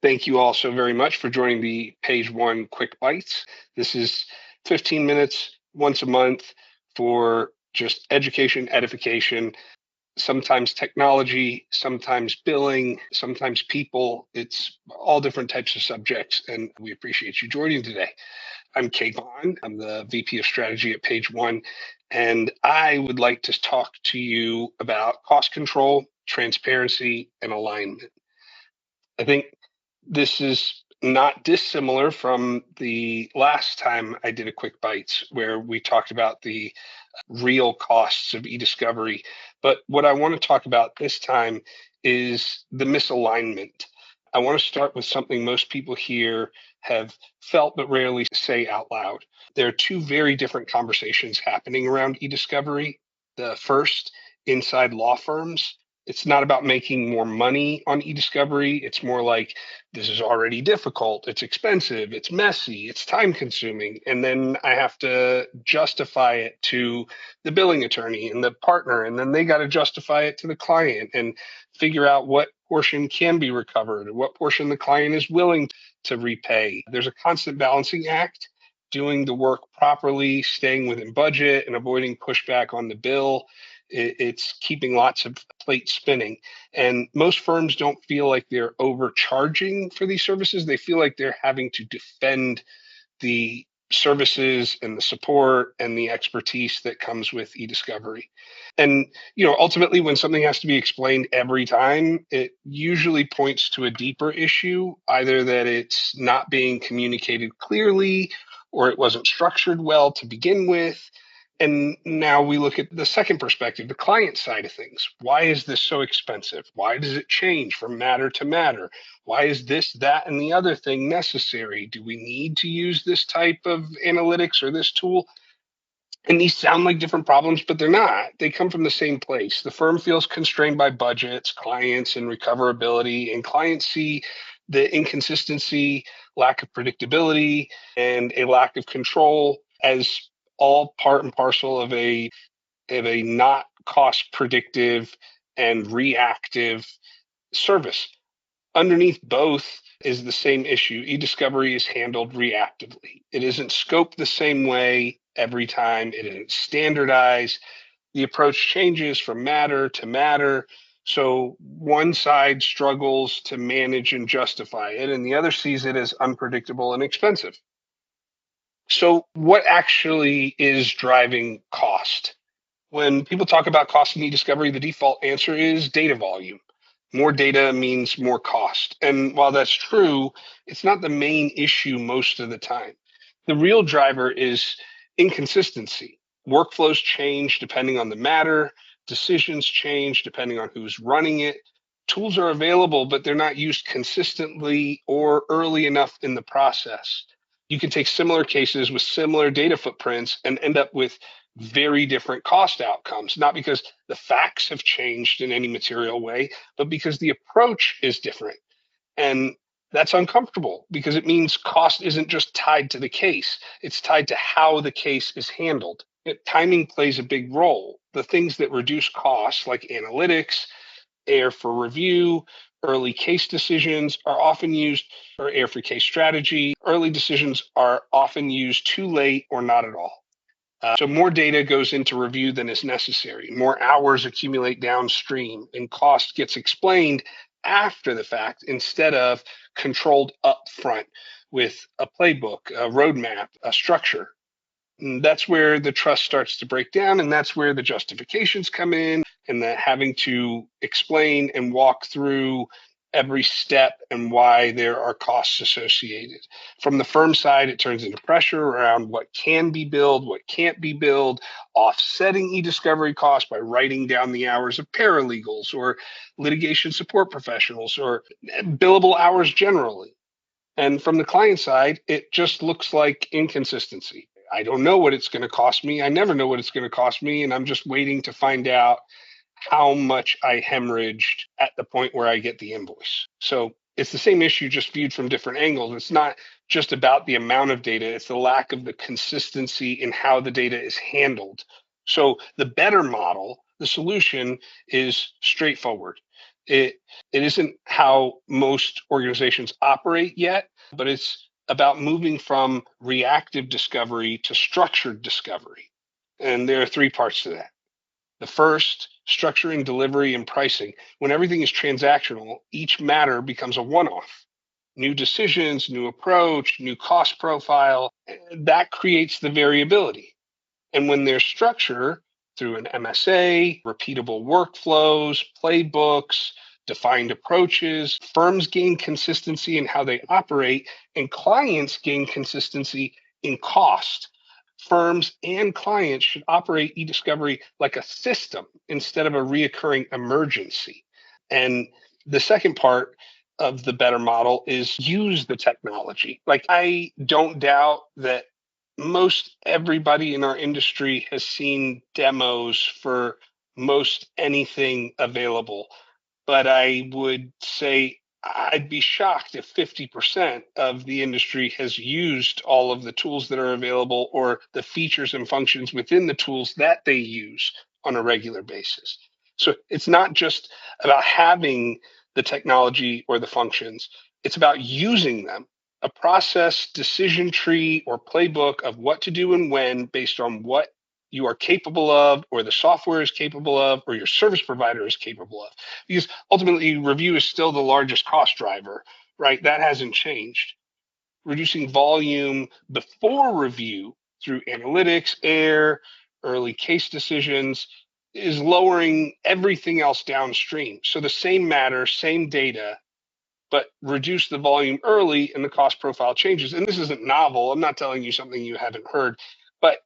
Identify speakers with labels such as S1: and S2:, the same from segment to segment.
S1: Thank you all so very much for joining the Page One Quick Bytes. This is 15 minutes once a month for just education, edification, sometimes technology, sometimes billing, sometimes people. It's all different types of subjects, and we appreciate you joining today. I'm Kay Bond. I'm the VP of Strategy at Page One, and I would like to talk to you about cost control, transparency, and alignment. I think this is not dissimilar from the last time I did a quick bites where we talked about the real costs of e-discovery. But what I want to talk about this time is the misalignment. I want to start with something most people here have felt but rarely say out loud. There are two very different conversations happening around e-discovery. The first, inside law firms. It's not about making more money on e-discovery. It's more like this is already difficult, it's expensive, it's messy, it's time consuming. And then I have to justify it to the billing attorney and the partner, and then they got to justify it to the client and figure out what portion can be recovered, what portion the client is willing to repay. There's a constant balancing act, doing the work properly, staying within budget, and avoiding pushback on the bill. It's keeping lots of plates spinning. And most firms don't feel like they're overcharging for these services. They feel like they're having to defend the services and the support and the expertise that comes with e-discovery. And ultimately, when something has to be explained every time, it usually points to a deeper issue, either that it's not being communicated clearly or it wasn't structured well to begin with. And now we look at the second perspective, the client side of things. Why is this so expensive? Why does it change from matter to matter? Why is this, that, and the other thing necessary? Do we need to use this type of analytics or this tool? And these sound like different problems, but they're not. They come from the same place. The firm feels constrained by budgets, clients, and recoverability, and clients see the inconsistency, lack of predictability, and a lack of control as all part and parcel of a not cost predictive and reactive service. Underneath both is the same issue. E-discovery is handled reactively. It isn't scoped the same way every time. It isn't standardized. The approach changes from matter to matter. So one side struggles to manage and justify it, and the other sees it as unpredictable and expensive. So what actually is driving cost? When people talk about cost in e-discovery, the default answer is data volume. More data means more cost. And while that's true, it's not the main issue most of the time. The real driver is inconsistency. Workflows change depending on the matter, decisions change depending on who's running it. Tools are available, but they're not used consistently or early enough in the process. You can take similar cases with similar data footprints and end up with very different cost outcomes, not because the facts have changed in any material way, but because the approach is different. And that's uncomfortable because it means cost isn't just tied to the case, it's tied to how the case is handled. Timing plays a big role. The things that reduce costs, like analytics, air for review, early case decisions are often used, or air for case strategy. Early decisions are often used too late or not at all. So more data goes into review than is necessary. More hours accumulate downstream, and cost gets explained after the fact instead of controlled up front with a playbook, a roadmap, a structure. And that's where the trust starts to break down, and that's where the justifications come in, and the having to explain and walk through every step and why there are costs associated. From the firm side, it turns into pressure around what can be billed, what can't be billed, offsetting e-discovery costs by writing down the hours of paralegals or litigation support professionals or billable hours generally. And from the client side, it just looks like inconsistency. I don't know what it's going to cost me. I never know what it's going to cost me. And I'm just waiting to find out how much I hemorrhaged at the point where I get the invoice. So it's the same issue, just viewed from different angles. It's not just about the amount of data, it's the lack of the consistency in how the data is handled. So the better model, the solution is straightforward. It it isn't how most organizations operate yet, but it's about moving from reactive discovery to structured discovery. And there are three parts to that. The first, structuring, delivery, and pricing. When everything is transactional, each matter becomes a one off. New decisions, new approach, new cost profile, that creates the variability. And when there's structure through an MSA, repeatable workflows, playbooks, defined approaches, firms gain consistency in how they operate, and clients gain consistency in cost. Firms and clients should operate e-discovery like a system instead of a reoccurring emergency. And the second part of the better model is use the technology. Like, I don't doubt that most everybody in our industry has seen demos for most anything available, but I would say I'd be shocked if 50% of the industry has used all of the tools that are available or the features and functions within the tools that they use on a regular basis. So it's not just about having the technology or the functions, it's about using them. A process decision tree or playbook of what to do and when based on what you are capable of, or the software is capable of, or your service provider is capable of. Because ultimately, review is still the largest cost driver, right? That hasn't changed. Reducing volume before review through analytics, early case decisions is lowering everything else downstream. So the same matter, same data, but reduce the volume early and the cost profile changes. And this isn't novel. I'm not telling you something you haven't heard, but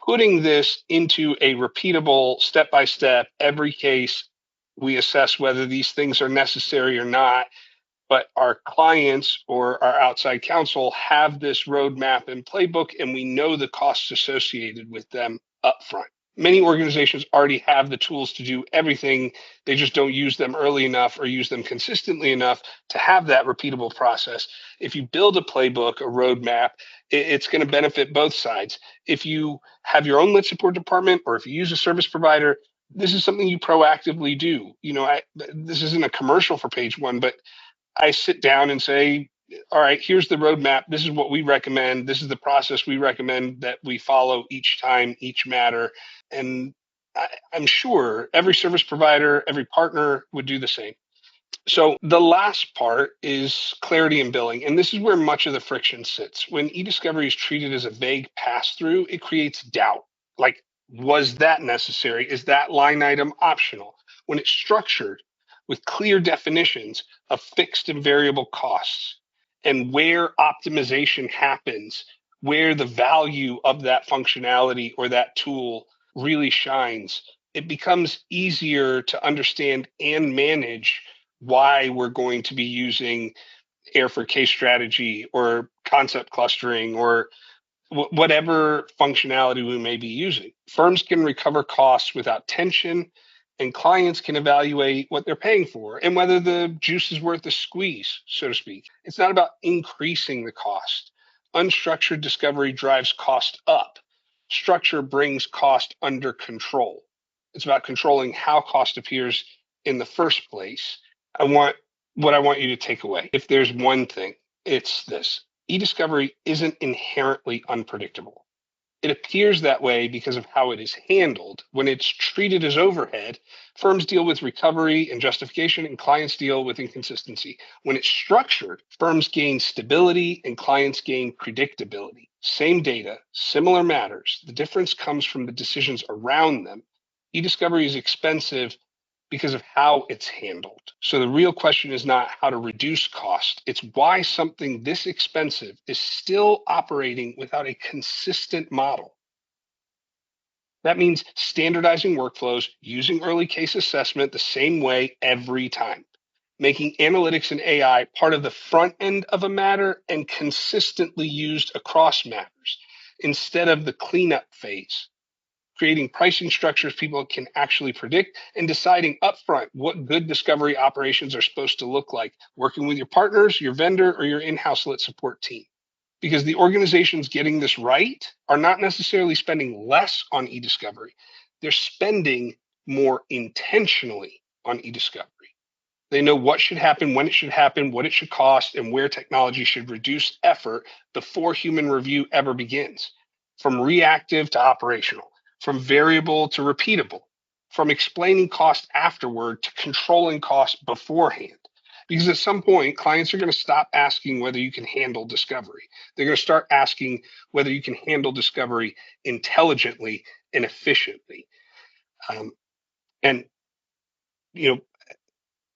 S1: putting this into a repeatable step by step, every case we assess whether these things are necessary or not, but our clients or our outside counsel have this roadmap and playbook, and we know the costs associated with them upfront. Many organizations already have the tools to do everything. They just don't use them early enough or use them consistently enough to have that repeatable process. If you build a playbook, a roadmap, it's going to benefit both sides. If you have your own lit support department or if you use a service provider, this is something you proactively do. This isn't a commercial for Page One, but I sit down and say, all right, here's the roadmap. This is what we recommend. This is the process we recommend that we follow each time, each matter. And I'm sure every service provider, every partner would do the same. So the last part is clarity in billing. And this is where much of the friction sits. When e-discovery is treated as a vague pass-through, it creates doubt. Like, was that necessary? Is that line item optional? When it's structured with clear definitions of fixed and variable costs and where optimization happens, where the value of that functionality or that tool really shines, it becomes easier to understand and manage why we're going to be using air for case strategy or concept clustering or whatever functionality we may be using. Firms can recover costs without tension, and clients can evaluate what they're paying for and whether the juice is worth the squeeze, so to speak. It's not about increasing the cost. Unstructured discovery drives cost up. Structure brings cost under control. It's about controlling how cost appears in the first place. I want what I want you to take away. If there's one thing, it's this: e-discovery isn't inherently unpredictable. It appears that way because of how it is handled. When it's treated as overhead, firms deal with recovery and justification, and clients deal with inconsistency. When it's structured, firms gain stability and clients gain predictability. Same data, similar matters. The difference comes from the decisions around them. E-discovery is expensive because of how it's handled. So the real question is not how to reduce cost, it's why something this expensive is still operating without a consistent model. That means standardizing workflows, using early case assessment the same way every time, making analytics and AI part of the front end of a matter and consistently used across matters instead of the cleanup phase, creating pricing structures people can actually predict, and deciding upfront what good discovery operations are supposed to look like, working with your partners, your vendor, or your in-house lit support team. Because the organizations getting this right are not necessarily spending less on e-discovery. They're spending more intentionally on e-discovery. They know what should happen, when it should happen, what it should cost, and where technology should reduce effort before human review ever begins. From reactive to operational, from variable to repeatable, from explaining cost afterward to controlling cost beforehand. Because at some point, clients are going to stop asking whether you can handle discovery. They're going to start asking whether you can handle discovery intelligently and efficiently. And you know,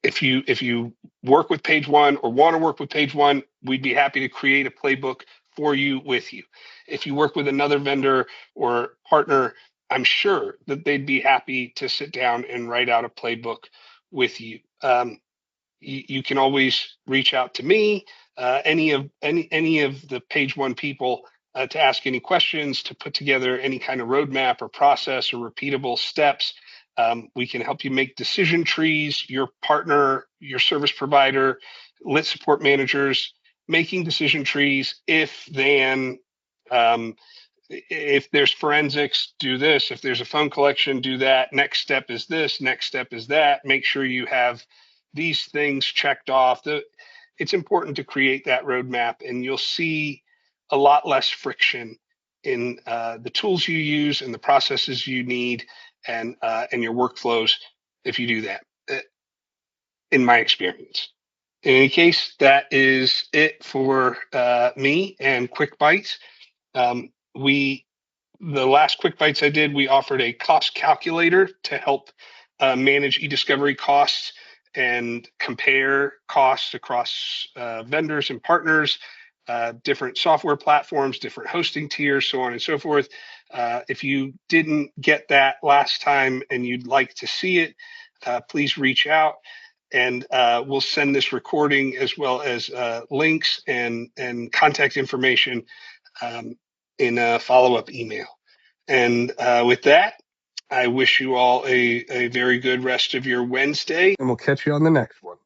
S1: if you work with Page One or want to work with Page One, we'd be happy to create a playbook for you with you. If you work with another vendor or partner, I'm sure that they'd be happy to sit down and write out a playbook with you. You can always reach out to me, any of the Page One people, to ask any questions, to put together any kind of roadmap or process or repeatable steps. We can help you make decision trees. Your partner, your service provider, lit support managers, making decision trees. If there's forensics, do this. If there's a phone collection, do that. Next step is this. Next step is that. Make sure you have these things checked off. It's important to create that roadmap, and you'll see a lot less friction in the tools you use and the processes you need, and your workflows if you do that, in my experience. In any case, that is it for me and Quick Bytes. The last Quick Bytes I did, we offered a cost calculator to help manage e-discovery costs and compare costs across vendors and partners, different software platforms, different hosting tiers, so on and so forth. If you didn't get that last time and you'd like to see it, please reach out, and we'll send this recording as well as links and contact information in a follow-up email. And with that, I wish you all a very good rest of your Wednesday, and we'll catch you on the next one.